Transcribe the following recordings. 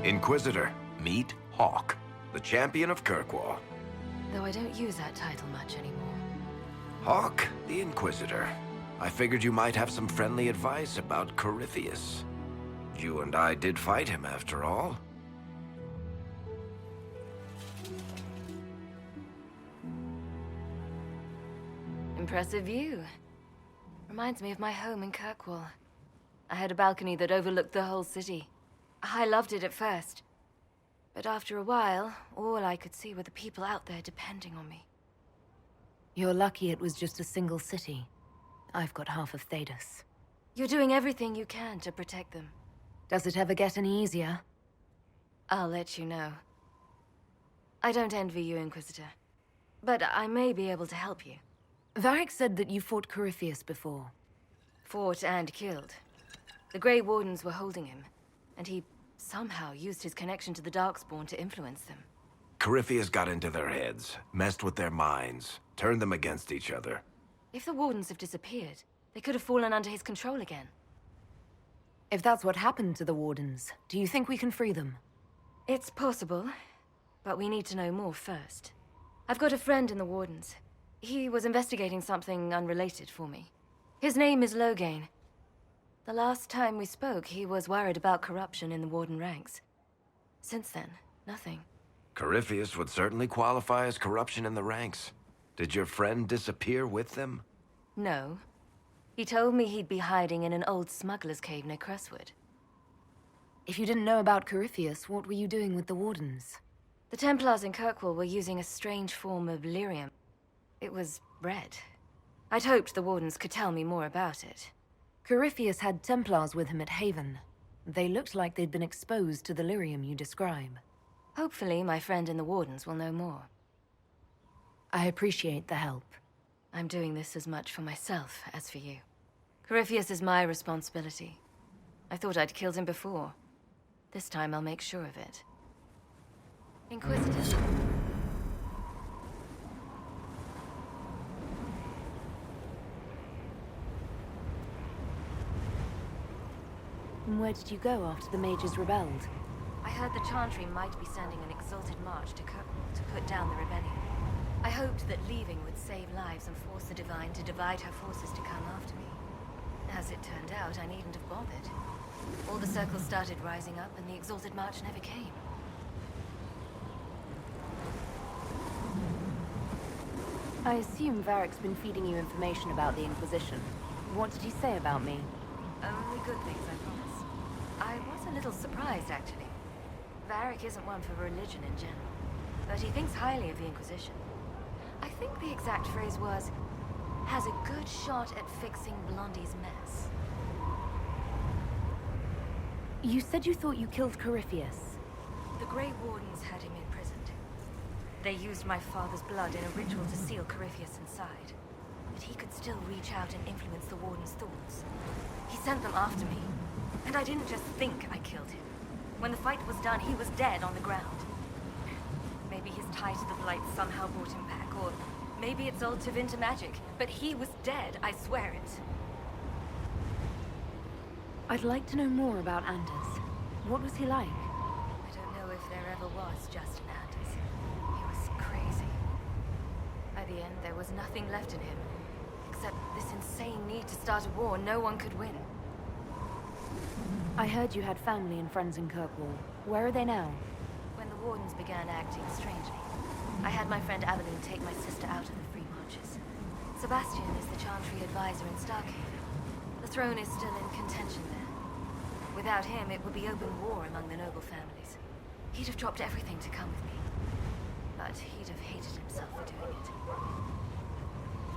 Inquisitor, meet Hawke, the champion of Kirkwall. Though I don't use that title much anymore. Hawke, the Inquisitor. I figured you might have some friendly advice about Corypheus. You and I did fight him, after all. Impressive view. Reminds me of my home in Kirkwall. I had a balcony that overlooked the whole city. I loved it at first. But after a while, all I could see were the people out there depending on me. You're lucky it was just a single city. I've got half of Thedas. You're doing everything you can to protect them. Does it ever get any easier? I'll let you know. I don't envy you, Inquisitor. But I may be able to help you. Varric said that you fought Corypheus before. Fought and killed. The Grey Wardens were holding him, and he somehow used his connection to the Darkspawn to influence them. Corypheus got into their heads, messed with their minds, turned them against each other. If the Wardens have disappeared, they could have fallen under his control again. If that's what happened to the Wardens, do you think we can free them? It's possible, but we need to know more first. I've got a friend in the Wardens. He was investigating something unrelated for me. His name is Loghain. The last time we spoke, he was worried about corruption in the Warden ranks. Since then, nothing. Corypheus would certainly qualify as corruption in the ranks. Did your friend disappear with them? No. He told me he'd be hiding in an old smuggler's cave near Crestwood. If you didn't know about Corypheus, what were you doing with the Wardens? The Templars in Kirkwall were using a strange form of lyrium. It was red. I'd hoped the Wardens could tell me more about it. Corypheus had Templars with him at Haven. They looked like they'd been exposed to the lyrium you describe. Hopefully, my friend in the Wardens will know more. I appreciate the help. I'm doing this as much for myself as for you. Corypheus is my responsibility. I thought I'd killed him before. This time I'll make sure of it. Inquisitor. And where did you go after the mages rebelled? I heard the Chantry might be sending an exalted march to Kirkwall to put down the rebellion. I hoped that leaving would save lives and force the Divine to divide her forces to come after me. As it turned out, I needn't have bothered. All the circles started rising up, and the exalted march never came. I assume Varric's been feeding you information about the Inquisition. What did he say about me? Only good things, I promise. I was a little surprised, actually. Varric isn't one for religion in general, but he thinks highly of the Inquisition. I think the exact phrase was, has a good shot at fixing Blondie's mess. You said you thought you killed Corypheus. The Grey Wardens had him imprisoned. They used my father's blood in a ritual to seal Corypheus inside. But he could still reach out and influence the Warden's thoughts. He sent them after me. And I didn't just think I killed him. When the fight was done, he was dead on the ground. Maybe his tie to the Blight somehow brought him back, or maybe it's all Tevinter magic. But he was dead, I swear it. I'd like to know more about Anders. What was he like? I don't know if there ever was just an Anders. He was crazy. By the end, there was nothing left in him. Except this insane need to start a war no one could win. I heard you had family and friends in Kirkwall. Where are they now? When the Wardens began acting strangely, I had my friend Aveline take my sister out of the Free Marches. Sebastian is the Chantry advisor in Starkhaven. The throne is still in contention there. Without him, it would be open war among the noble families. He'd have dropped everything to come with me. But he'd have hated himself for doing it.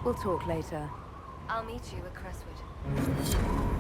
We'll talk later. I'll meet you at Crestwood.